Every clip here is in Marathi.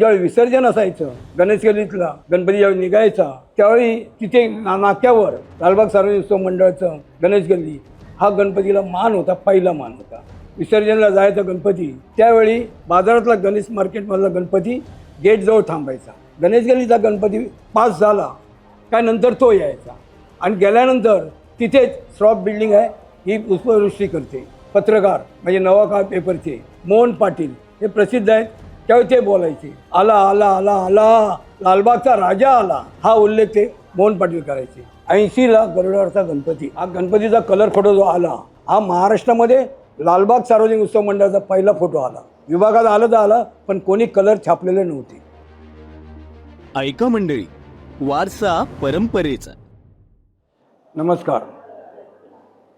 ज्यावेळी विसर्जन असायचं गणेश गल्लीतला गणपती ज्यावेळी निघायचा त्यावेळी तिथे नाक्यावर लालबाग सार्वजनिक उत्सव मंडळाचं गणेश गल्ली हा गणपतीला मान होता, पहिला मान होता. विसर्जनला जायचा गणपती त्यावेळी बाजारातला गणेश मार्केटमधला गणपती गेटजवळ थांबायचा. गणेश गल्लीचा गणपती पास झाला काय नंतर तो यायचा आणि गेल्यानंतर तिथेच श्रॉफ बिल्डिंग आहे, ही पुष्पवृष्टी करते. पत्रकार म्हणजे नवाकाळ पेपरचे मोहन पाटील हे प्रसिद्ध आहेत. त्यावेळी ते बोलायचे, आला आला आला आला लालबागचा राजा आला, हा उल्लेख ते मोहन पाटील करायचे. 80ला गरुडावरचा गणपती, हा गणपतीचा कलर फोटो जो आला हा महाराष्ट्रामध्ये लालबाग सार्वजनिक उत्सव मंडळाचा पहिला फोटो आला. विभागात आलं तर आलं, पण कोणी कलर छापलेले नव्हते. ऐका मंडळी, वारसा परंपरेचा. नमस्कार,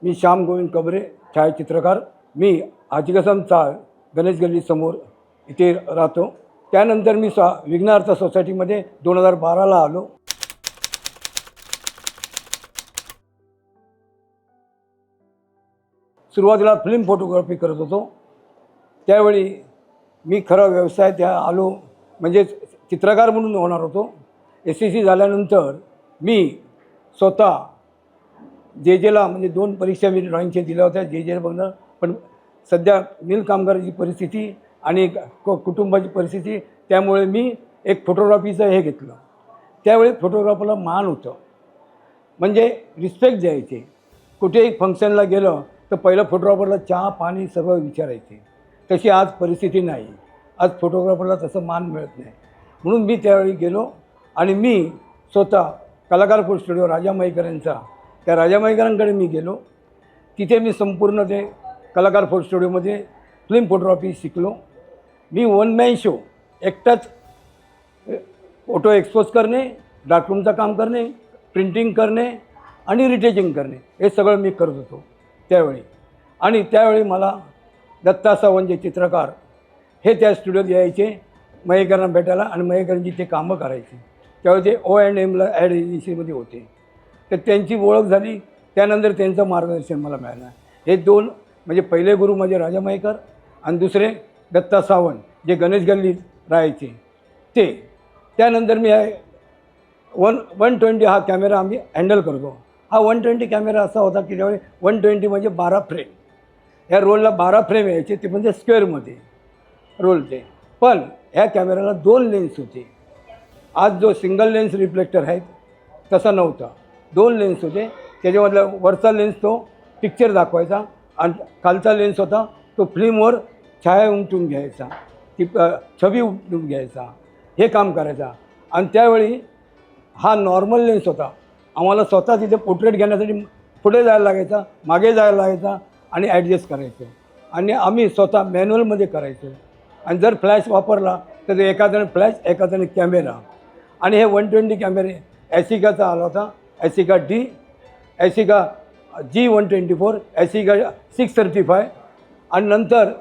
मी श्याम गोविंद कबरे, छायाचित्रकार. मी हाजीकसम चाळ गणेश गल्ली समोर इथे राहतो. त्यानंतर मी विघ्नहर्ता सोसायटीमध्ये 2012ला आलो. सुरुवातीला फिल्म फोटोग्राफी करत होतो. त्यावेळी मी खरा व्यवसाय त्या आलो म्हणजे चित्रकार म्हणून होणार होतो. SSC झाल्यानंतर मी स्वतः JJला म्हणजे 2 परीक्षा मी ड्रॉइंगच्या दिल्या होत्या JJ बघणं. पण सध्या नील कामगाराची परिस्थिती आणि कुटुंबाची परिस्थिती त्यामुळे मी एक फोटोग्राफीचं हे घेतलं. त्यावेळी फोटोग्राफरला मान होतं, म्हणजे रिस्पेक्ट द्यायचे. कुठेही फंक्शनला गेलं तर पहिलं फोटोग्राफरला चहा पाणी सगळं विचारायचे. तशी आज परिस्थिती नाही. आज फोटोग्राफरला तसं मान मिळत नाही. म्हणून मी त्यावेळी गेलो आणि मी स्वतः कलाकार फोटो स्टुडिओ राजा मयेकरांचा, त्या राजा मयेकरांकडे मी गेलो. तिथे मी संपूर्ण ते कलाकार फोटो स्टुडिओमध्ये फिल्म फोटोग्राफी शिकलो. मी वन मॅन शो एकटाच फोटो एक्सपोज करणे, डार्करूमचं काम करणे, प्रिंटिंग करणे आणि रिटेचिंग करणे हे सगळं मी करत होतो त्यावेळी. आणि त्यावेळी मला दत्ता सावंत जे चित्रकार हे त्या स्टुडिओत यायचे मयेकरांना भेटायला आणि मयेकरांची ते कामं करायचे. त्यावेळी ते O&Mला ॲड एजन्सीमध्ये होते. तर त्यांची ओळख झाली. त्यानंतर त्यांचं मार्गदर्शन मला मिळालं. हे 2 म्हणजे पहिले गुरु माझे राजा मयेकर आणि दुसरे दत्ता सावंत जे गणेश गल्लीत राहायचे ते. त्यानंतर मी 120 हा कॅमेरा आम्ही हँडल करतो. हा 120 कॅमेरा असा होता की त्यावेळी 120 म्हणजे 12 फ्रेम. ह्या रोलला 12 फ्रेम यायचे, ते म्हणजे स्क्वेअरमध्ये रोल ते. पण ह्या कॅमेऱ्याला 2 लेन्स होते. आज जो सिंगल लेन्स रिफ्लेक्टर आहेत तसा नव्हता, 2 लेन्स होते. त्याच्यामधला वरचा लेन्स तो पिक्चर दाखवायचा आणि खालचा लेन्स होता तो फिल्मवर छाया उमटून घ्यायचा, ती छबी उमटून घ्यायचा, हे काम करायचा. आणि त्यावेळी हा नॉर्मल लेन्स होता. आम्हाला स्वतः तिथे पोर्ट्रेट घेण्यासाठी पुढे जायला लागायचा, मागे जायला लागायचा आणि ॲडजस्ट करायचं. आणि आम्ही स्वतः मॅन्युअलमध्ये करायचो. आणि जर फ्लॅश वापरला तर एखाद्याने फ्लॅश एखाद्याने कॅमेरा. आणि हे 120 कॅमेरे ॲसिकाचा आला होता, ॲसिका D, ॲसिका G124, ॲसिका 635 आणि नंतर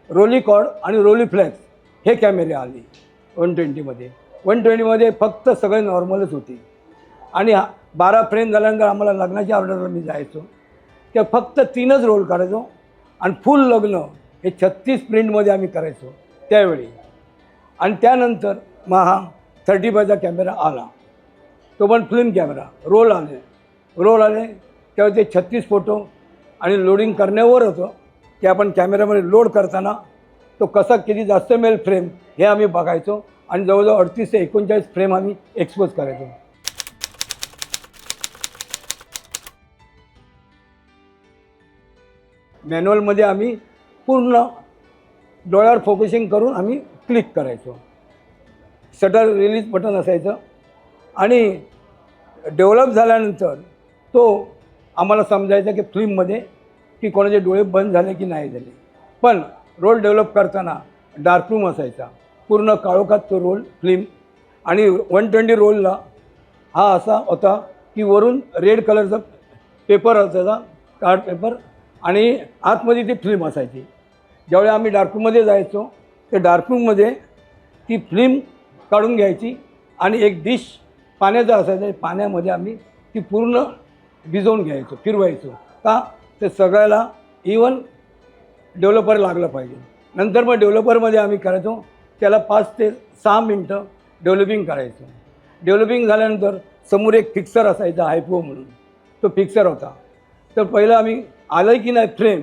रोलीकॉर्ड आणि रोलीफ्लॅक्स हे कॅमेरे आले 120मध्ये. 120मध्ये फक्त सगळे नॉर्मलच होते. आणि 12 फ्रेम झाल्यानंतर आम्हाला लग्नाच्या ऑर्डरला मी जायचो. त्या फक्त 3च रोल काढायचो आणि फुल लग्न हे 36 प्रिंटमध्ये आम्ही करायचो त्यावेळी. आणि त्यानंतर मग हा 35चा कॅमेरा आला, तो पण फिल्म कॅमेरा. रोल आले तेव्हा ते 36 फोटो आणि लोडिंग करण्यावर होतं की आपण कॅमेऱ्यामध्ये लोड करताना तो कसा किती जास्त मिळेल फ्रेम हे आम्ही बघायचो. आणि जवळजवळ 38 ते 39 फ्रेम आम्ही एक्सपोज करायचो. मॅन्युअलमध्ये आम्ही पूर्ण डोळ्यावर फोकसिंग करून आम्ही क्लिक करायचो. शटर रिलीज बटन असायचं. आणि डेव्हलप झाल्यानंतर तो आम्हाला समजायचा की फिल्ममध्ये की कोणाचे डोळे बंद झाले की नाही झाले. पण रोल डेव्हलप करताना डार्करूम असायचा, पूर्ण काळोखात तो रोल फिल्म. आणि 120 रोलला हा असा होता की वरून रेड कलरचा पेपर असायचा, कार्ड पेपर, आणि आतमध्ये ती फिल्म असायची. ज्यावेळी आम्ही डार्करूममध्ये जायचो ते डार्करूममध्ये ती फिल्म काढून घ्यायची आणि एक डिश पाण्याचा असायचा, पाण्यामध्ये आम्ही ती पूर्ण भिजवून घ्यायचो, फिरवायचो. का ते सगळ्याला इवन डेव्हलपर लागलं पाहिजे. नंतर मग डेव्हलपरमध्ये आम्ही करायचो त्याला 5 ते 6 मिनटं डेव्हलपिंग करायचं. डेव्हलपिंग झाल्यानंतर समोर एक फिक्सर असायचा हायपो म्हणून, तो फिक्सर होता. तर पहिलं आम्ही आलं की नाही फ्रेम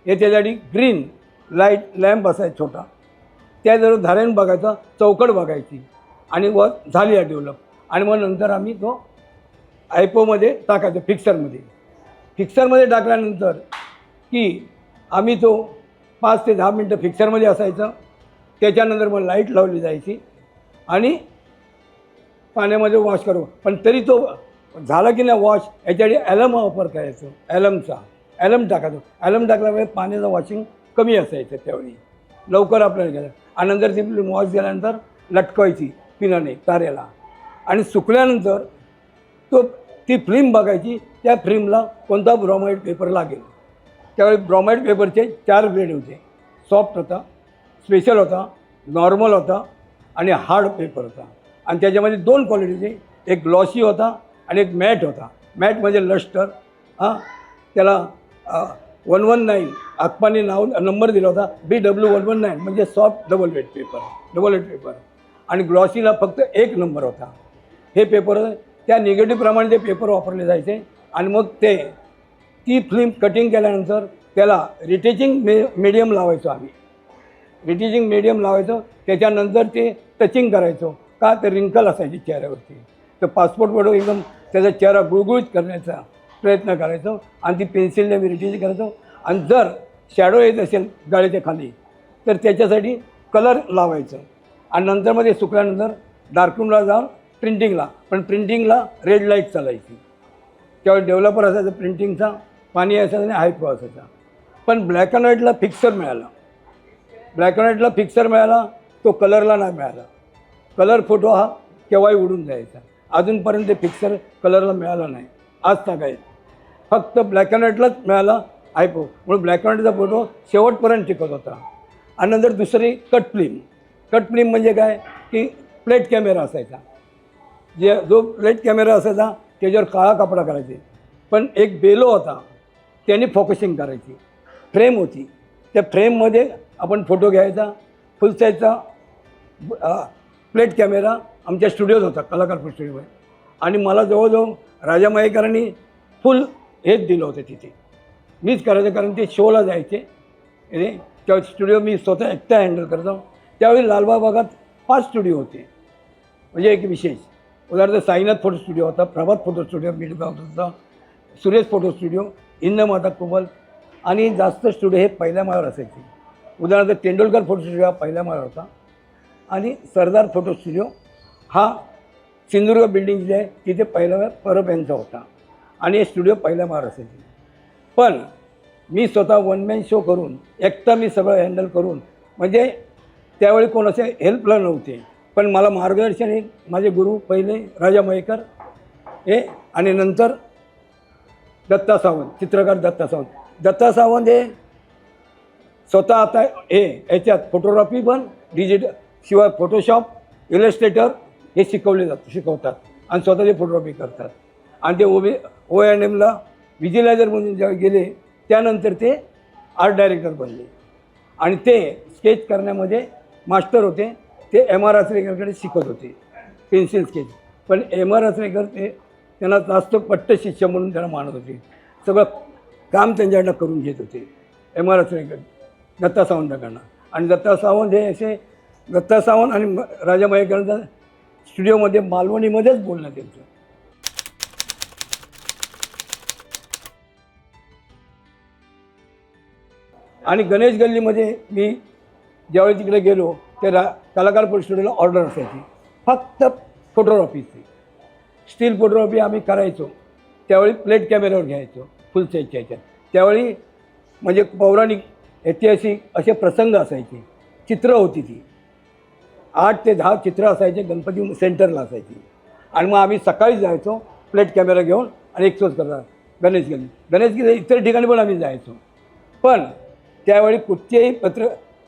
हे त्याच्यासाठी ग्रीन लाईट लॅम्प असायचा छोटा, त्याजवळ धारेन बघायचा, चौकट बघायची आणि व झाली आहे डेव्हलप. आणि मग नंतर आम्ही तो हायपोमध्ये टाकायचो फिक्सरमध्ये टाकल्यानंतर की आम्ही तो 5 ते 10 मिनटं फिक्सरमध्ये असायचं. त्याच्यानंतर मग लाईट लावली जायची आणि पाण्यामध्ये वॉश करू. पण तरी तो झाला की नाही वॉश याच्यासाठी ॲलम वापर करायचो. ॲलम टाकायचो. ॲलम टाकल्यामुळे पाण्याचं वॉशिंग कमी असायचं त्यावेळी, लवकर आपल्याला घ्यायचं. आणि नंतर ती वॉश झाल्यानंतर लटकवायची पिनाने तारेला आणि सुकल्यानंतर ती फिल्म बघायची. त्या फिल्मला कोणता ब्रोमाइड पेपर लागेल. त्यावेळी ब्रोमाइड पेपरचे 4 ग्रेड होते. सॉफ्ट होता, स्पेशल होता, नॉर्मल होता आणि हार्ड पेपर होता. आणि त्याच्यामध्ये 2 क्वालिटीचे, एक ग्लॉसी होता आणि एक मॅट होता. मॅट म्हणजे लस्टर, त्याला 119 आत्माने नंबर दिला होता, BW119 म्हणजे सॉफ्ट डबल वेट पेपर. आणि ग्लॉसीला फक्त 1 नंबर होता. हे पेपर त्या निगेटिव्हप्रमाणे ते पेपर वापरले जायचे. आणि मग ती फिल्म कटिंग केल्यानंतर त्याला रिटेचिंग मीडियम लावायचो आम्ही. त्याच्यानंतर ते टचिंग करायचो. का तर रिंकल असायची चेहऱ्यावरती. तर पासपोर्ट फोटो एकदम त्याचा चेहरा गुळगुळीत करण्याचा प्रयत्न करायचो आणि ती पेन्सिलने मी रिटेचिंग करायचो. आणि जर शॅडो येत असेल गाळ्याच्या खाली तर त्याच्यासाठी कलर लावायचं. आणि नंतर मध्ये सुकल्यानंतर डार्करूमला जाऊन प्रिंटिंगला, पण प्रिंटिंगला रेड लाईट चालायची. त्यावेळी डेव्हलपर असायचा प्रिंटिंगचा, पाणी असायचं आणि हायपो असायचा. पण ब्लॅक अँड व्हाईटला फिक्सर मिळाला. तो कलरला नाही मिळाला. कलर फोटो हा केव्हाही उडून जायचा. अजूनपर्यंत ते फिक्सर कलरला मिळाला नाही आज तागायत. फक्त ब्लॅक अँड व्हाईटलाच मिळाला हायपो. म्हणून ब्लॅक अँड व्हाईटचा फोटो शेवटपर्यंत टिकत होता. आणि नंतर दुसरी कट फिल्म म्हणजे काय की प्लेट कॅमेरा असायचा. जो प्लेट कॅमेरा असायचा त्याच्यावर काळा कपडा करायचे. पण एक बेलो होता, त्याने फोकसिंग करायची. फ्रेम होती, त्या फ्रेममध्ये आपण फोटो घ्यायचा. फुल साईजचा प्लेट कॅमेरा आमच्या स्टुडिओत होता, कलाकार स्टुडिओमध्ये. आणि मला जवळजवळ राजा मयेकरांनी फुल हेच दिलं होतं तिथे. मीच करायचं, कारण ते शोला जायचे. त्यावेळी स्टुडिओ मी स्वतः एकटा हँडल करतो. त्यावेळी लालबाग भागात 5 स्टुडिओ होते. म्हणजे एक विशेष उदाहरणार्थ साईनाथ फोटो स्टुडिओ होता, प्रभात फोटो स्टुडिओ मिडगाव होता, सुरेश फोटो स्टुडिओ, इंदमाता कुबल. आणि जास्त स्टुडिओ हे पहिल्या माळ्यावर असायचे. उदाहरणार्थ तेंडुलकर फोटो स्टुडिओ हा पहिल्या माळ्यावर होता. आणि सरदार फोटो स्टुडिओ हा सिंधुदुर्ग बिल्डिंग जी आहे तिथे पहिल्या परब यांचा होता. आणि हे स्टुडिओ पहिल्या माळ्यावर असायचे. पण मी स्वतः वन मॅन शो करून एकटा मी सगळं हँडल करून, म्हणजे त्यावेळी कोणाचे हेल्पला नव्हते. पण मला मार्गदर्शन हे माझे गुरु पहिले राजा मयेकर हे, आणि नंतर दत्ता सावंत, चित्रकार दत्ता सावंत हे स्वतः आता याच्यात फोटोग्राफी पण शिवाय फोटोशॉप, इलस्ट्रेटर हे शिकवतात आणि स्वतः ते फोटोग्राफी करतात. आणि ते ONMला व्हिज्युलायझर म्हणून जेव्हा गेले त्यानंतर ते आर्ट डायरेक्टर बनले. आणि ते स्केच करण्यामध्ये मास्टर होते. ते MR आचरेकरकडे शिकत होते पेन्सिल स्केच. पण MR आचरेकर त्यांना जास्त पट्ट शिष्य म्हणून त्यांना मानत होते. सगळं काम त्यांच्याकडनं करून घेत होते MR आचरेकर दत्ता सावंताकडनं. आणि दत्ता सावंत आणि राजा मयेकरांचा स्टुडिओमध्ये मालवणीमध्येच बोलणं त्यांचं. आणि गणेश गल्लीमध्ये मी ज्यावेळी तिकडे गेलो ते कलाकार फोटो स्टुडिओला ऑर्डर असायची फक्त फोटोग्राफीची. स्टील फोटोग्राफी आम्ही करायचो. त्यावेळी प्लेट कॅमेऱ्यावर घ्यायचो फुल साईजच्या ह्याच्यात. त्यावेळी म्हणजे पौराणिक ऐतिहासिक असे प्रसंग असायचे. चित्र होती ती 8 ते 10 चित्र असायचे. गणपती सेंटरला असायची. आणि मग आम्ही सकाळी जायचो प्लेट कॅमेरा घेऊन आणि एक्सपोज करतात गणेश गल्ली इतर ठिकाणी पण आम्ही जायचो. पण त्यावेळी कुठचेही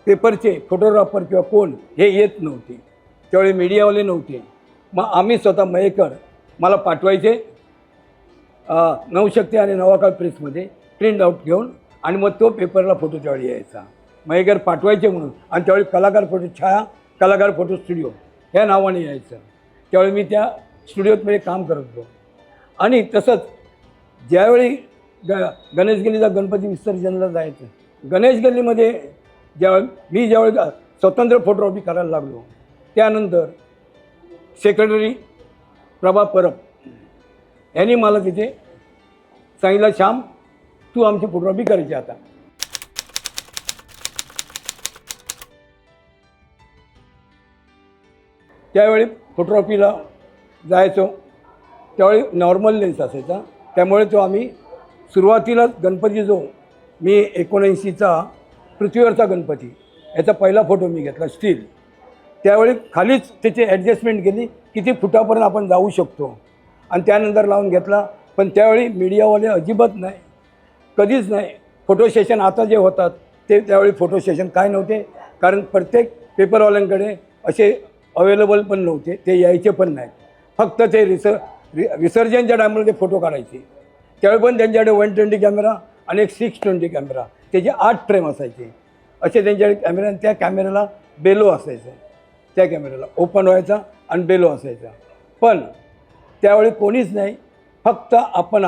पेपरचे फोटोग्राफर किंवा कोण हे येत नव्हते. त्यावेळी मीडियावाले नव्हते. मग आम्ही स्वतः मयेकर मला पाठवायचे नवशक्ती आणि नवाकाळ प्रेसमध्ये प्रिंट आऊट घेऊन. आणि मग तो पेपरला फोटो त्यावेळी यायचा. मयेकर पाठवायचे म्हणून. आणि त्यावेळी कलाकार फोटो छाया कलाकार फोटो स्टुडिओ ह्या नावाने यायचं. त्यावेळी मी त्या स्टुडिओमध्ये काम करत होतो. आणि तसंच ज्यावेळी गणेश गल्लीचा गणपती विसर्जनला जायचं, गणेश गल्लीमध्ये ज्यावेळी स्वतंत्र फोटोग्राफी करायला लागलो, त्यानंतर सेक्रेटरी प्रभा परब यांनी मला तिथे सांगितलं, श्याम तू आमची फोटोग्राफी करायची आता. त्यावेळी फोटोग्राफीला जायचो. त्यावेळी नॉर्मल लेन्स असायचा, त्यामुळे तो आम्ही सुरुवातीला गणपती जो मी 79चा पृथ्वीवरचा गणपती याचा पहिला फोटो मी घेतला स्टील. त्यावेळी खालीच त्याची ॲडजस्टमेंट केली, किती फुटापर्यंत आपण जाऊ शकतो, आणि त्यानंतर लावून घेतला. पण त्यावेळी मीडियावाले अजिबात नाही, कधीच नाही. फोटो सेशन आता जे होतात ते त्यावेळी फोटो सेशन काय नव्हते, कारण प्रत्येक पेपरवाल्यांकडे असे अवेलेबल पण नव्हते, ते यायचे पण नाहीत. फक्त ते विसर्जनच्या टायमाला ते फोटो काढायचे. त्यावेळी पण त्यांच्याकडे 120 कॅमेरा आणि एक 620 कॅमेरा, त्याचे 8 फ्रेम असायचे असे त्यांच्याकडे कॅमेरा. आणि त्या कॅमेऱ्याला बेलो असायचं, त्या कॅमेऱ्याला ओपन व्हायचा आणि बेलो असायचा. पण त्यावेळी कोणीच नाही, फक्त आपण.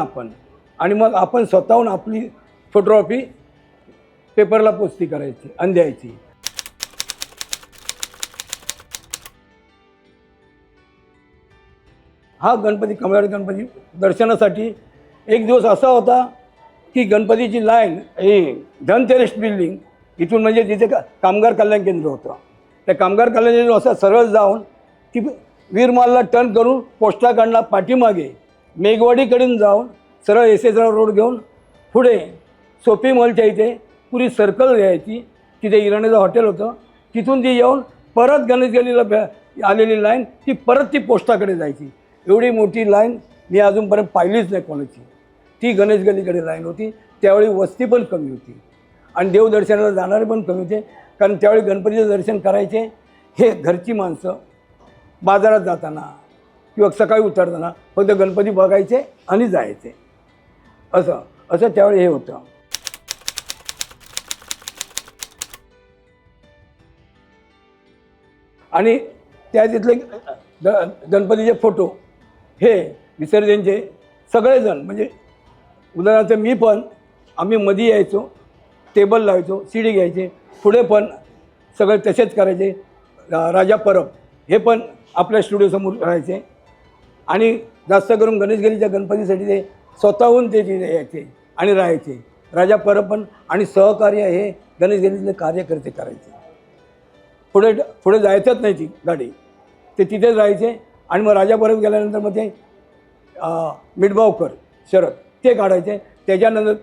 आणि मग आपण स्वतःहून आपली फोटोग्राफी पेपरला पोस्टी करायची आणि द्यायची. हा गणपती, कमळार गणपती दर्शनासाठी एक दिवस असा होता की गणपतीची लाईन ही धनतेरस बिल्डिंग इथून, म्हणजे तिथे कामगार कल्याण केंद्र होतं, त्या कामगार कल्याण केंद्र असं सरळ जाऊन ती वीरमालला टर्न करून पोस्टाकडनं पाठीमागे मेघवाडीकडून जाऊन सरळ SS राव रोड घेऊन पुढे सोपी मॉलच्या इथे पुरी सर्कल घ्यायची. तिथे इराणीचं हॉटेल होतं, तिथून ती येऊन परत गणेश गल्लीला आलेली लाईन ती परत ती पोस्टाकडे जायची. एवढी मोठी लाईन मी अजूनपर्यंत पाहिलीच नाही कोणाची. ती गणेश गल्लीकडे लाईन होती. त्यावेळी वस्ती पण कमी होती आणि देवदर्शनाला जाणारे पण कमी होते, कारण त्यावेळी गणपतीचं दर्शन करायचे हे घरची माणसं बाजारात जाताना किंवा सकाळी उतरताना फक्त गणपती बघायचे आणि जायचे. असं त्यावेळी हे होतं. आणि त्या तिथले गणपतीचे फोटो हे विसर्जनचे सगळेजण, म्हणजे उदाहरणार्थ मी पण, आम्ही मध्ये यायचो, टेबल लावायचो, सीडी घ्यायचे, पुढे पण सगळे तसेच करायचे. राजा परब हे पण आपल्या स्टुडिओसमोर राहायचे. आणि जास्त करून गणेश गल्लीच्या गणपतीसाठी ते स्वतःहून ते तिथे यायचे आणि राहायचे. राजा परब पण आणि सहकार्य हे गणेश गल्लीतले कार्यकर्ते करायचे. पुढे जायचंच नाही ती गाडी, ते तिथेच राहायचे. आणि मग राजा परब गेल्यानंतर मग ते मिठभावकर शरद ते काढायचे. त्याच्यानंतर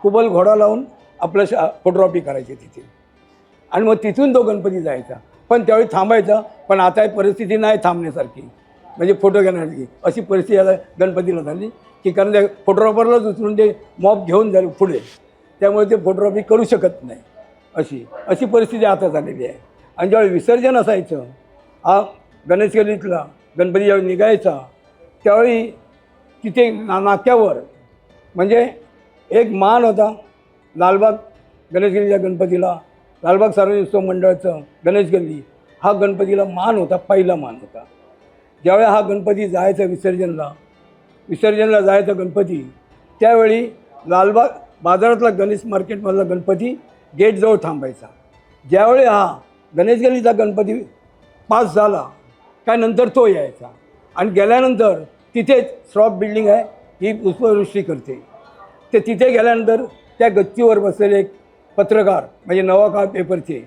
कुबल घोडा लावून आपलं फोटोग्राफी करायचे तिथे. आणि मग तिथून तो गणपती जायचा. पण त्यावेळी थांबायचा, पण आता परिस्थिती नाही थांबण्यासारखी, म्हणजे फोटो घेण्यासारखी अशी परिस्थिती आता गणपतीला झाली की, कारण त्या फोटोग्राफरलाच उचलून ते मॉब घेऊन जाईल पुढे, त्यामुळे ते फोटोग्राफी करू शकत नाही. अशी परिस्थिती आता झालेली आहे. आणि ज्यावेळी विसर्जन असायचं, हा गणेश गल्लीतला गणपती ज्यावेळी निघायचा, त्यावेळी तिथे नाक्यावर म्हणजे एक मान होता. लालबाग गणेश गल्लीच्या गणपतीला, लालबाग सार्वजनिक उत्सव मंडळाचं गणेश गल्ली हा गणपतीला मान होता, पहिला मान होता. ज्यावेळी हा गणपती जायचा विसर्जनला जायचा गणपती, त्यावेळी लालबाग बाजारातला गणेश मार्केटमधला गणपती गेटजवळ थांबायचा. ज्यावेळी हा गणेश गल्लीचा गणपती पास झाला काय, नंतर तो यायचा. आणि गेल्यानंतर तिथेच श्रॉफ बिल्डिंग आहे, ही पुष्पवृष्टी करते. ते तिथे गेल्यानंतर त्या गच्चीवर बसलेले एक पत्रकार, म्हणजे नवाकाळ पेपरचे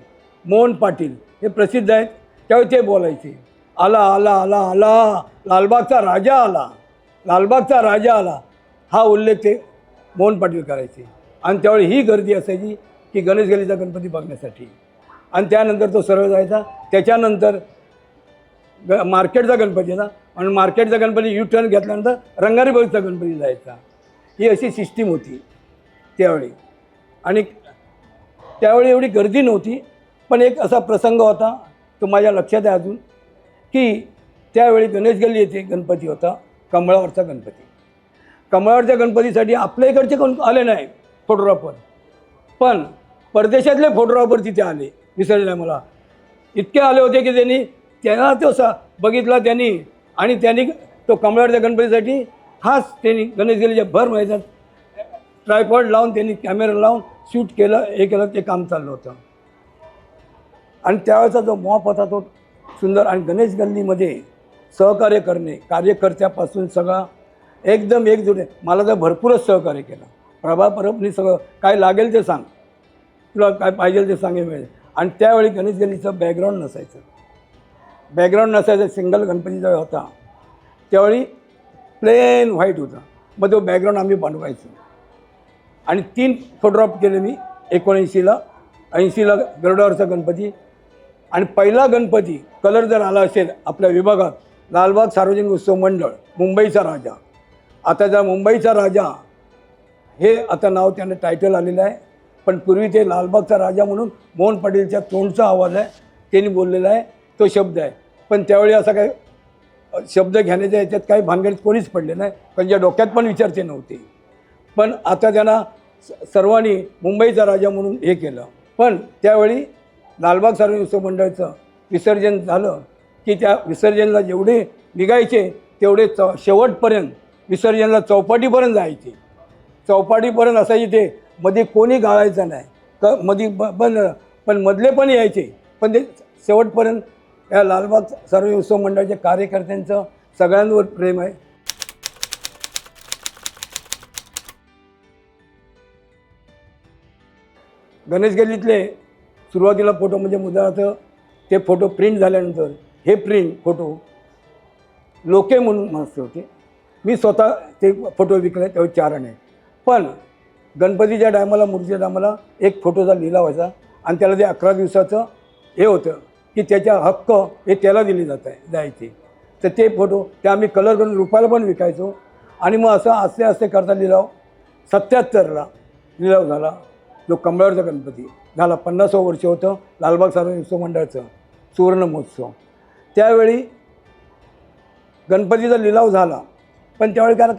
मोहन पाटील, हे प्रसिद्ध आहेत. त्यावेळी ते बोलायचे, आला आला आला आला लालबागचा राजा आला, लालबागचा राजा आला, हा उल्लेख ते मोहन पाटील करायचे. आणि त्यावेळी ही गर्दी असायची की गणेश गल्लीचा गणपती बघण्यासाठी. आणि त्यानंतर तो सरळ जायचा. त्याच्यानंतर मार्केटचा गणपती ना, आणि मार्केटचा गणपती यू टर्न घेतल्यानंतर रंगारी बागचा गणपती जायचा. ही अशी सिस्टीम होती त्यावेळी. आणि त्यावेळी एवढी गर्दी नव्हती. पण एक असा प्रसंग होता, तो माझ्या लक्षात आहे अजून, की त्यावेळी गणेश गल्ली येथे गणपती होता, कमळावरचा गणपती. कमळावरच्या गणपतीसाठी आपल्या इकडचे कोण आले नाही फोटोग्राफर, पण परदेशातले फोटोग्राफर तिथे आले विसर्जन. मला इतके आले होते की त्यांना तो बघितला त्यांनी, आणि त्यांनी तो कमळाच्या गणपतीसाठी खास त्यांनी गणेश गल्लीच्या भर मैदानात ट्रायपॉड लावून त्यांनी कॅमेरा लावून शूट केलं, हे केलं, ते काम चाललं होतं. आणि त्यावेळेचा जो मॉप होता तो सुंदर. आणि गणेश गल्लीमध्ये सहकार्य करणे, कार्यकर्त्यापासून सगळा एकदम एकजूट आहे. मला तर भरपूरच सहकार्य केलं. प्रभा परबनी सगळं काय लागेल ते सांग, तुला काय पाहिजे ते सांगे मिळेल. आणि त्यावेळी गणेश गल्लीचं बॅकग्राऊंड नसायचं, सिंगल गणपतीचा होता त्यावेळी प्लेन व्हाईट होता. मग तो बॅकग्राऊंड आम्ही बनवायचो. आणि 3 फोटोग्राफ केले मी 80ला गरुडावरचा गणपती. आणि पहिला गणपती कलर जर आला असेल आपल्या विभागात, लालबाग सार्वजनिक उत्सव मंडळ, मुंबईचा राजा. आता त्या मुंबईचा राजा हे आता नाव त्यानं टायटल आलेलं आहे, पण पूर्वी ते लालबागचा राजा म्हणून मोहन पाटीलच्या तोंडचा आवाज आहे, त्यांनी बोललेला आहे तो शब्द आहे. पण त्यावेळी असा काही शब्द घेण्याच्या याच्यात काही भानगडीत कोणीच पडले नाही, त्यांच्या डोक्यात पण विचारते नव्हते. पण आता त्यांना सर्वांनी मुंबईचा राजा म्हणून हे केलं. पण त्यावेळी लालबाग सार्वजनिक उत्सव मंडळाचं विसर्जन झालं की त्या विसर्जनला जेवढे निघायचे तेवढे शेवटपर्यंत विसर्जनला चौपाटीपर्यंत जायचे. चौपाटीपर्यंत असायचे ते, मध्ये कोणी गाळायचं नाही, मध्ये बंद, पण मधले पण यायचे. पण ते शेवटपर्यंत या लालबाग सार्वजनिक उत्सव मंडळाच्या कार्यकर्त्यांचं सगळ्यांवर प्रेम आहे. गणेश गल्लीतले सुरुवातीला फोटो म्हणजे मुद्दाचं ते फोटो प्रिंट झाल्यानंतर हे प्रिंट फोटो लोके म्हणून मस्त होते. मी स्वतः ते फोटो विकले, तेव्हा 4 आणे. पण गणपतीच्या टायमाला, मूर्तीच्या टायमाला एक फोटोचा लिलाव व्हायचा आणि त्याला ते 11 दिवसाचं हे होतं की त्याच्या हक्क हे त्याला दिले जायचे. तर ते फोटो ते आम्ही कलर करून रुपयाला पण विकायचो. आणि मग असं आस्ते आस्ते करता लिलाव 77ला लिलाव झाला. जो कमळावरचा गणपती झाला, 50वं वर्ष होतं लालबाग सार्वजनिक उत्सव मंडळाचं सुवर्ण महोत्सव. त्यावेळी गणपतीचा लिलाव झाला, पण त्यावेळी काय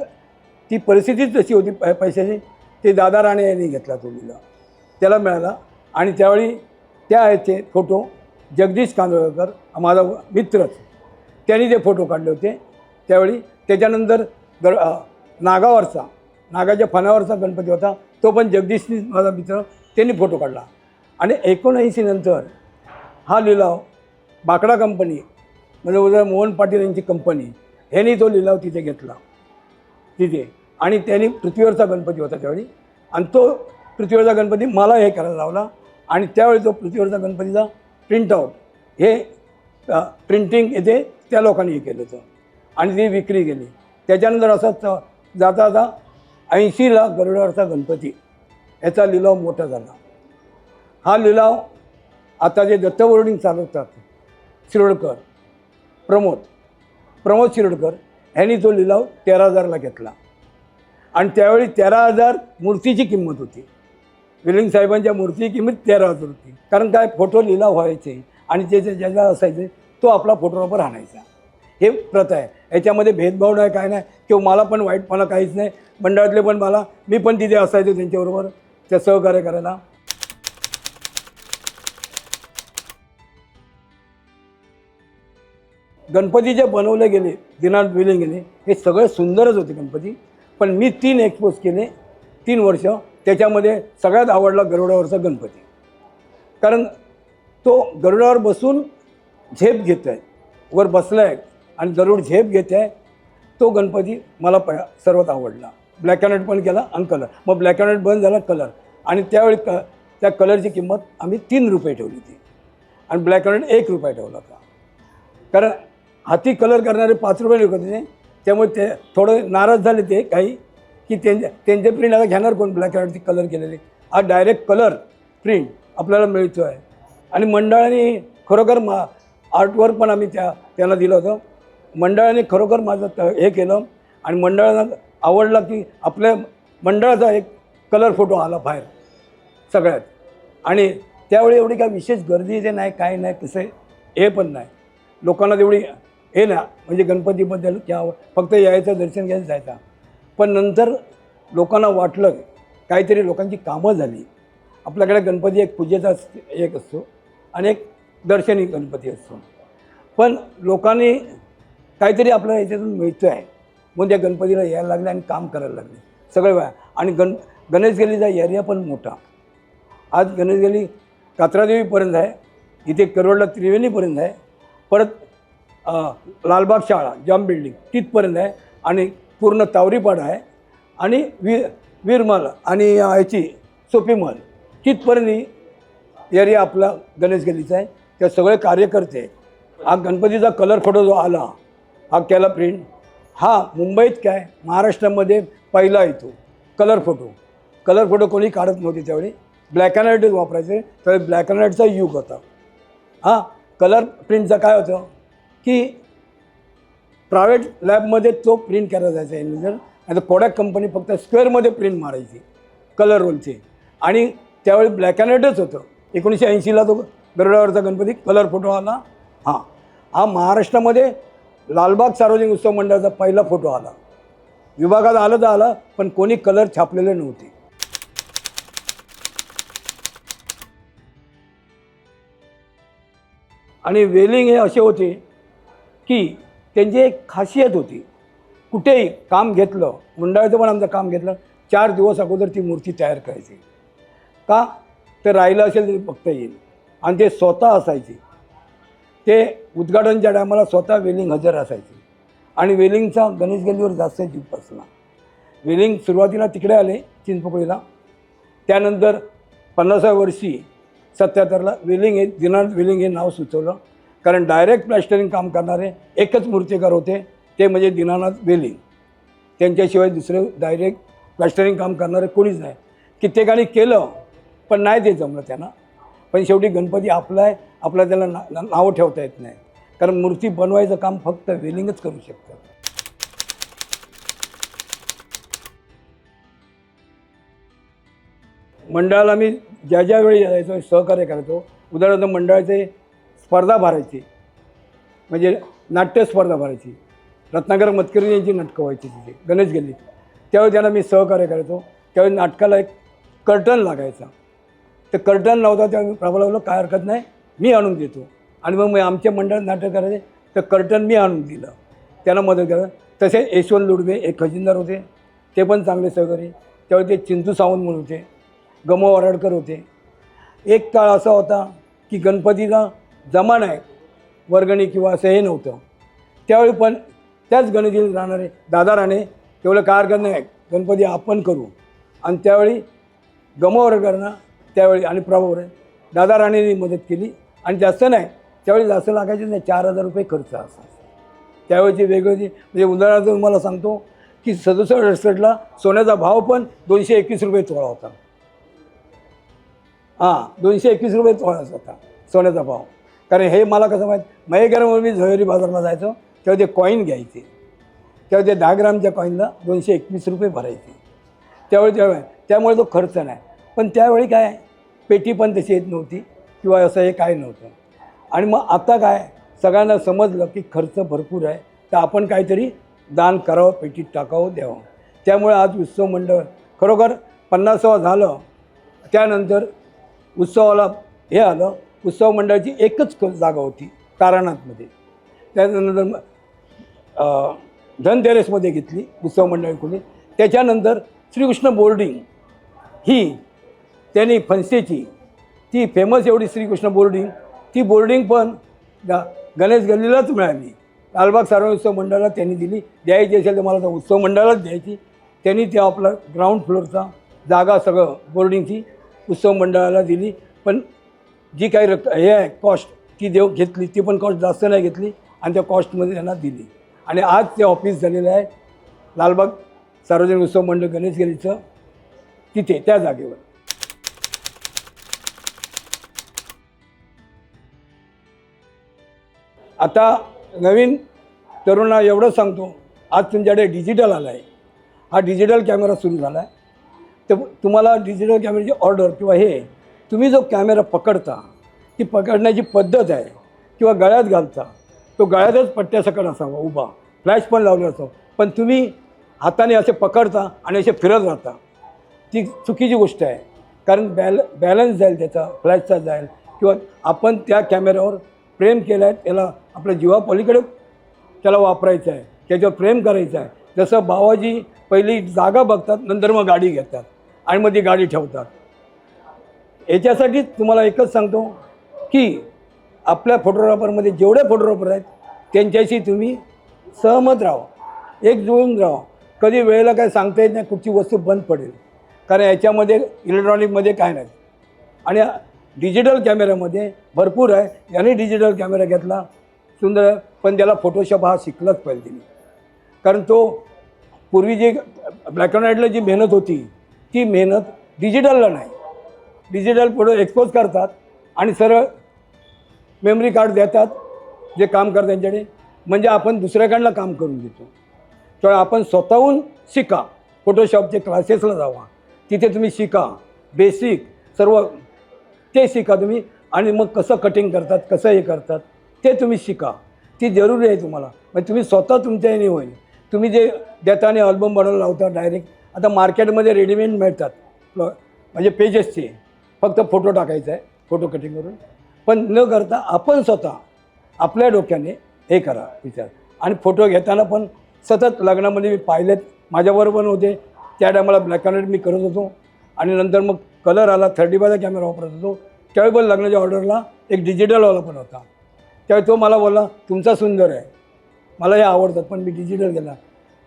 ती परिस्थितीच तशी होती पैशाची. ते दादा राणे यांनी घेतला तो लिलाव, त्याला मिळाला. आणि त्यावेळी त्या ह्याचे फोटो जगदीश कांदळकर माझा मित्रच, त्यांनी ते फोटो काढले होते त्यावेळी. त्याच्यानंतर नागाच्या फणावरचा गणपती होता, तो पण जगदीशनी माझा मित्र, त्यांनी फोटो काढला. आणि 79 नंतर हा लिलाव बाकडा कंपनी म्हणजे उद्या मोहन पाटील यांची कंपनी, ह्यांनी तो लिलाव तिथे घेतला तिथे. आणि त्यांनी पृथ्वीवरचा गणपती होता त्यावेळी, आणि तो पृथ्वीवरचा गणपती मला हे करायला लावला. आणि त्यावेळी तो पृथ्वीवरचा गणपतीचा प्रिंटआउट हे प्रिंटिंग येथे त्या लोकांनी हे केलं होतं आणि ती विक्री केली. त्याच्यानंतर असंच जाता जाता 80ला गरुडावरचा गणपती याचा लिलाव मोठा झाला. हा लिलाव आता जे दत्तबोर्डिंग चालवतात शिरोडकर, प्रमोद शिरोडकर ह्यांनी तो लिलाव 13,000ला घेतला. आणि त्यावेळी 13,000 मूर्तीची किंमत होती. विलिंग साहेबांच्या मूर्तीची किंमत 13,000 होती. कारण काय, फोटो लिलाव व्हायचे आणि ज्याला असायचे तो आपला फोटोग्राफर आणायचा. हे प्रथा आहे. याच्यामध्ये भेदभाव नाही, काय नाही, किंवा मला पण वाईटपणा काहीच नाही. मंडळातले पण मी पण तिथे असायचो त्यांच्याबरोबर त्या सहकार्य करायला. गणपती जे बनवले गेले, दिनांक दिले गेले, हे सगळे सुंदरच होते गणपती. पण मी 3 एक्सपोज केले 3 वर्ष. त्याच्यामध्ये सगळ्यात आवडला गरुडावरचा गणपती. कारण तो गरुडावर बसून झेप घेत आहे, वर बसला आहे आणि गरुड झेप घेत आहे, तो गणपती मला सर्वात आवडला. ब्लॅक अँड व्हाईट पण केला आणि कलर. मग ब्लॅक अँड व्हाईट बंद झाला, कलर. आणि त्यावेळी त्या कलरची किंमत आम्ही 3 रुपये ठेवली होती आणि ब्लॅक अँड व्हाईट 1 रुपया ठेवला होता. कारण हाती कलर करणारे 5 रुपये विकत होते. त्यामुळे ते थोडं नाराज झाले ते काही, की त्यांचे प्रिंट आता घेणार कोण ब्लॅक अँड व्हाईटची कलर केलेले. आज डायरेक्ट कलर प्रिंट आपल्याला मिळतो आहे. आणि मंडळाने खरोखर आर्टवर्क पण आम्ही त्यांना दिलं होतं. मंडळाने खरोखर माझं हे केलं आणि मंडळाला आवडला की आपल्या मंडळाचा एक कलर फोटो आला बाहेर सगळ्यात. आणि त्यावेळी एवढी काय विशेष गर्दी ते नाही, काय नाही, कसं हे पण नाही. लोकांना तेवढी हे ना, म्हणजे गणपतीबद्दल किंवा फक्त यायचं, दर्शन घ्यायचं, जायचा. पण नंतर लोकांना वाटलं काहीतरी लोकांची कामं झाली. आपल्याकडे गणपती एक पूजेचा एक असतो आणि एक दर्शनी गणपती असतो. पण लोकांनी काहीतरी आपल्याला याच्यातून मिळतं आहे म्हणून त्या गणपतीला यायला लागले आणि काम करायला लागले सगळे वेळा. आणि गणेश गल्लीचा एरिया पण मोठा. आज गणेश गल्ली कात्रादेवीपर्यंत आहे, इथे करवडला त्रिवेणीपर्यंत आहे, परत लालबाग शाळा जाम बिल्डिंग तिथपर्यंत आहे, आणि पूर्ण तावरीपाडा आहे, आणि वीरमल आणि याची सोपीमल तिथपर्यंत एरिया आपला गणेश गल्लीचा आहे. त्या सगळे कार्यकर्ते आहेत. हा गणपतीचा कलर फोटो जो आला, हा केला प्रिंट, हा मुंबईत काय महाराष्ट्रामध्ये पहिला येतो कलर फोटो. कलर फोटो कोणी काढत नव्हते त्यावेळी, ब्लॅक अँड व्हाईटच वापरायचे. त्यावेळी ब्लॅक अँड व्हाईटचा युग होता. हां, कलर प्रिंटचं काय होतं की प्रायव्हेट लॅबमध्ये तो प्रिंट केला जायचा इमेजर, आणि कोडॅक कंपनी फक्त स्क्वेअरमध्ये प्रिंट मारायची कलर रोलचे. आणि त्यावेळी ब्लॅक अँड व्हाईटच होतं. 1980ला तो गरुडावरचा गणपती कलर फोटो आला. हा महाराष्ट्रामध्ये लालबाग सार्वजनिक उत्सव मंडळाचा पहिला फोटो आला. विभागात आलं तर आलं, पण कोणी कलर छापलेले नव्हते. आणि वेलिंग हे असे होते की त्यांची एक खासियत होती. कुठेही काम घेतलं, मंडळाचं पण आमचं काम घेतलं, 4 दिवस अगोदर ती मूर्ती तयार करायची. का तर राहिलं असेल तरी बघता येईल. आणि ते स्वतः असायचे. ते उद्घाटनच्या टायमाला स्वतः वेलिंग हजर असायचे. आणि वेलिंगचा गणेश गल्लीवर जास्त जीव बसला. वेलिंग सुरुवातीला तिकडे आले चिंचपोकळीला, त्यानंतर 50व्या वर्षी 77ला वेलिंग हे दिनानाथ वेलिंग हे नाव सुचवलं. कारण डायरेक्ट प्लॅस्टरिंग काम करणारे एकच मूर्तिकार होते, ते म्हणजे दिनानाथ वेलिंग. त्यांच्याशिवाय दुसरे डायरेक्ट प्लॅस्टरिंग काम करणारे कोणीच नाही. कित्येकाने केलं पण नाही ते जमलं त्यांना. पण शेवटी गणपती आपला आहे, आपला त्याला नावं ठेवता येत नाही. कारण मूर्ती बनवायचं काम फक्त वेलिंगच करू शकतं. मंडळाला मी ज्या वेळी यायचो सहकार्य करायचो. उदाहरणार्थ मंडळाचे स्पर्धा भरायची, म्हणजे नाट्य स्पर्धा भरायची. रत्नाकर मतकरी यांची नाटकं व्हायची तिथे गणेश गल्लीत. त्यावेळी त्यांना मी सहकार्य करायचो. त्यावेळी नाटकाला एक कर्टन लागायचा. ते कर्टन लावता त्यावेळी प्रभाला बोललो काय हरकत नाही, मी आणून देतो. आणि मग मी आमच्या मंडळात नाटक करायचे, तर कर्टन मी आणून दिलं, त्यांना मदत करायला. तसे यशवंत लुडवे एक खजिनदार होते, ते पण चांगले सहकारी. त्यावेळी ते चिंतू सावंत म्हणून होते, गमो वराडकर होते. एक काळ असा होता की गणपतीला जमा नाही, वर्गणी किंवा असं हे नव्हतं. त्यावेळी पण त्याच गणेशजीला राहणारे दादा राणे तेवढं काय हरकत नाही, गणपती आपण करू. आणि त्यावेळी गमो वराडकरांना त्यावेळी आणि प्रभावर दादा राणेंनी मदत केली. आणि जास्त नाही, त्यावेळी जास्त लागायचे नाही, 4000 रुपये खर्च असा. त्यावेळीची वेगळी म्हणजे उदाहरणार्थ तुम्हाला सांगतो की 67-68ला सोन्याचा भाव पण 221 रुपये तोळा होता. 221 रुपये तोळाच होता सोन्याचा भाव. कारण हे मला कसं माहीत, मयेकरमध्ये मी झवेरी बाजारला जायचो, तेव्हा ते कॉईन घ्यायचे. तेव्हा ते 10 ग्रामच्या कॉईनला 221 रुपये भरायचे. त्यामुळे तो खर्च नाही. पण त्यावेळी काय पेटी पण तशी येत नव्हती किंवा असं हे काय नव्हतं. आणि मग आता काय सगळ्यांना समजलं की खर्च भरपूर आहे, तर आपण काहीतरी दान करावं, पेटीत टाकावं, द्यावं. त्यामुळे आज उत्सव मंडळ खरोखर 50वा झालं. त्यानंतर उत्सवाला हे आलं, उत्सव मंडळाची एकच जागा होती तारानाथमध्ये. त्यानंतर धनतेरसमध्ये घेतली उत्सव मंडळ खोली. त्याच्यानंतर श्रीकृष्ण बोर्डिंग ही त्यांनी फणसेची ती फेमस एवढी श्रीकृष्ण बोर्डिंग, ती बोर्डिंग पण गणेश गल्लीलाच मिळाली. लालबाग सार्वजनिक उत्सव मंडळाला त्यांनी दिली. द्यायची असेल तर मला तर उत्सव मंडळालाच द्यायची. त्यांनी त्या आपला ग्राउंड फ्लोअरचा जागा सगळं बोर्डिंगची उत्सव मंडळाला दिली. पण जी काही हे आहे कॉस्ट ती घेतली, ती पण कॉस्ट जास्त नाही घेतली आणि त्या कॉस्टमध्ये त्यांना दिली. आणि आज ते ऑफिस झालेलं आहे लालबाग सार्वजनिक उत्सव मंडळ गणेश गल्लीचं, तिथे त्या जागेवर. आता नवीन तरुणांना एवढं सांगतो, आज तुमच्याकडे डिजिटल आला आहे. हा डिजिटल कॅमेरा सुरू झाला आहे. तर तुम्हाला डिजिटल कॅमेऱ्याची ऑर्डर किंवा हे तुम्ही जो कॅमेरा पकडता, ती पकडण्याची पद्धत आहे किंवा गळ्यात घालता, तो गळ्यातच पट्ट्यासकट असावा उभा, फ्लॅश पण लावला असावा. पण तुम्ही हाताने असे पकडता आणि असे फिरत राहता, ती चुकीची गोष्ट आहे. कारण बॅलन्स जाईल त्याचा, फ्लॅशचा जाईल किंवा आपण त्या कॅमेऱ्यावर प्रेम केलं आहे, त्याला आपल्या जीवापलीकडे त्याला वापरायचं आहे, त्याच्यावर प्रेम करायचं आहे. जसं बाबाजी पहिली जागा बघतात, नंतर मग गाडी घेतात आणि मग ती गाडी ठेवतात. याच्यासाठी तुम्हाला एकच सांगतो की आपल्या फोटोग्राफरमध्ये जेवढे फोटोग्राफर आहेत त्यांच्याशी तुम्ही सहमत राहा, एक जुळून राहा. कधी वेळेला काय सांगता येत नाही, कुठची वस्तू बंद पडेल, कारण याच्यामध्ये इलेक्ट्रॉनिकमध्ये काय नाही. आणि डिजिटल कॅमेऱ्यामध्ये भरपूर आहे. याने डिजिटल कॅमेरा घेतला सुंदर आहे, पण त्याला फोटोशॉप हा शिकलाच पाहिजे तिने. कारण तो पूर्वी जी ब्लॅक अँड व्हाईटला जी मेहनत होती ती मेहनत डिजिटलला नाही. डिजिटल फोटो एक्सपोज करतात आणि सरळ मेमरी कार्ड देतात जे काम करतात त्यांच्याकडे, म्हणजे आपण दुसऱ्याकडनं काम करून देतो. तर आपण स्वतःहून शिका, फोटोशॉपचे क्लासेसला जावा, तिथे तुम्ही शिका, बेसिक सर्व ते शिका तुम्ही. आणि मग कसं कटिंग करतात, कसं हे करतात ते तुम्ही शिका, ती जरुरी आहे तुम्हाला. म्हणजे तुम्ही स्वतः तुमच्या ह्याने होईल. तुम्ही जे देताना अल्बम बनवायला लावता डायरेक्ट, आता मार्केटमध्ये रेडीमेड मिळतात म्हणजे पेजेसचे, फक्त फोटो टाकायचा आहे फोटो कटिंग करून. पण न करता आपण स्वतः आपल्या डोक्याने हे करा विचार. आणि फोटो घेताना पण सतत लग्नामध्ये मी पाहिलेत, माझ्याबरोबर पण होते त्या टायमाला ब्लॅक अँड व्हाईट मी करत होतो आणि नंतर मग कलर आला, 35चा कॅमेरा वापरत होतो. त्यावेळी पण लग्नाच्या ऑर्डरला एक डिजिटलवाला पण होता. त्यावेळी तो मला बोलला तुमचा सुंदर आहे, मला हे आवडतात पण मी डिजिटल केला.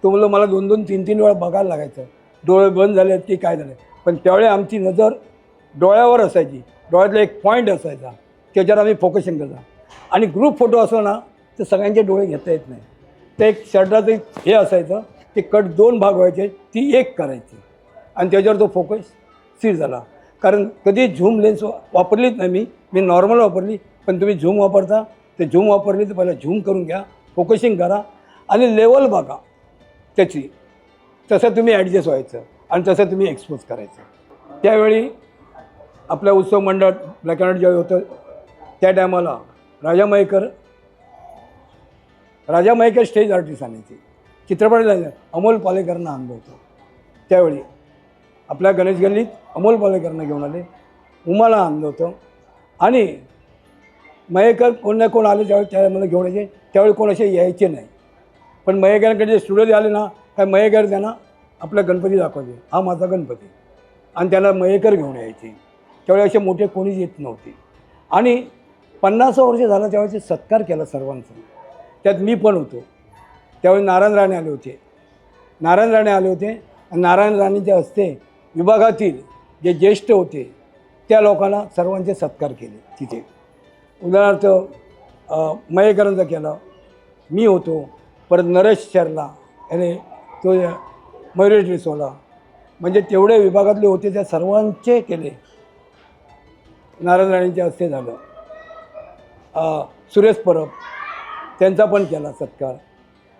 तो बोललो मला 2-2, 3-3 वेळा बघायला लागायचं, डोळे बंद झाले की काय झालं. पण त्यावेळी आमची नजर डोळ्यावर असायची, डोळ्यातला एक पॉईंट असायचा, त्याच्यावर आम्ही फोकसिंग करायचा. आणि ग्रुप फोटो असला ना तर सगळ्यांचे डोळे घेता येत नाही. ते एक शर्टाचं हे असायचं, ते कट 2 भाग व्हायचे, ती एक करायची आणि त्याच्यावर तो फोकस स्थिर झाला. कारण कधी झूम लेन्स वापरलीच नाही मी नॉर्मल वापरली. पण तुम्ही झूम वापरता ते झूम वापरली तर पहिला झूम करून घ्या, फोकसिंग करा आणि लेवल बघा त्याची, तसं तुम्ही ॲडजस्ट व्हायचं आणि तसं तुम्ही एक्सपोज करायचं. त्यावेळी आपल्या उत्सव मंडळ ब्लॅक अँड व्हाईट ज्यावेळी होतं त्या टायमाला राजा मयेकर स्टेज आर्टिस्ट आणायचे, चित्रपट अमोल पालेकरांना आणलं होतं. त्यावेळी आपल्या गणेश गल्लीत अमोल पालेकरांना घेऊन आले, उमाला आणलं होतं. आणि मयेकर कोण ना कोण आले त्यावेळी त्यावेळी घेऊन यायचे. त्यावेळी कोण असे यायचे नाही. पण मयेकरांकडे जे स्टुडिओ आले ना, काय मयेकर त्यांना आपला गणपती दाखवायचे, हा माझा गणपती, आणि त्याला मयेकर घेऊन यायचे. त्यावेळी असे मोठे कोणीच येत नव्हते. आणि 50 वर्ष झालं त्यावेळेचे सत्कार केला सर्वांचा, त्यात मी पण होतो. त्यावेळी नारायण राणे आले होते आणि नारायण राणेच्या हस्ते विभागातील जे ज्येष्ठ होते त्या लोकांना सर्वांचे सत्कार केले तिथे. उदाहरणार्थ मयेकरांचा केला, मी होतो, परत नरेश शर्ला याने तो मयुरेश डिसोला, म्हणजे तेवढे विभागातले होते त्या सर्वांचे केले. नारायण राणेच्या हस्ते झालं. सुरेश परब त्यांचा पण केला सत्कार,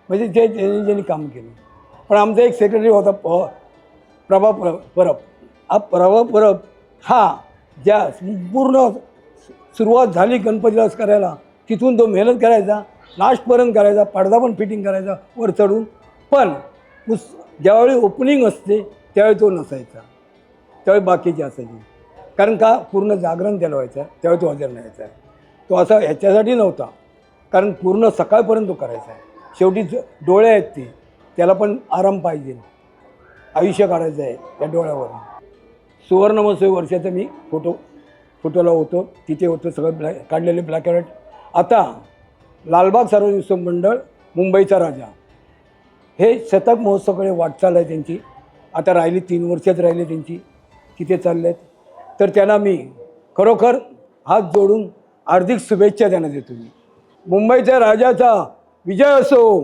म्हणजे जे ज्यांनी काम केलं. पण आमचा एक सेक्रेटरी होता प्रभा परब. हा प्रभा परब हा ज्या पूर्ण सुरुवात झाली गणपतीला करायला, तिथून तो मेहनत करायचा, लास्टपर्यंत करायचा, पडदा पण फिटिंग करायचा वर चढून. पण ज्यावेळी ओपनिंग असते त्यावेळी तो नसायचा, त्यावेळी बाकीचे असायचे. कारण का पूर्ण जागरण त्याला व्हायचं, त्यावेळी तो हजर नाही यायचा. तो असा ह्याच्यासाठी नव्हता, कारण पूर्ण सकाळपर्यंत तो करायचा आहे. शेवटी डोळे आहेत ते, त्याला पण आराम पाहिजे, आयुष्य काढायचं आहे त्या डोळ्यावर. सुवर्ण महोत्सवी वर्षाचं मी फोटोला होतो, तिथे होतो, सगळं काढलेले ब्लॅक अँड व्हाईट. आता लालबाग सार्वजनिक उत्सव मंडळ मुंबईचा राजा हे शतक महोत्सवाकडे वाटचाल आहे त्यांची. आता राहिली 3 वर्षात राहिली त्यांची, तिथे चालले आहेत. तर त्यांना मी खरोखर हात जोडून हार्दिक शुभेच्छा त्यांना देतो. मुंबईच्या राजाचा विजय असो.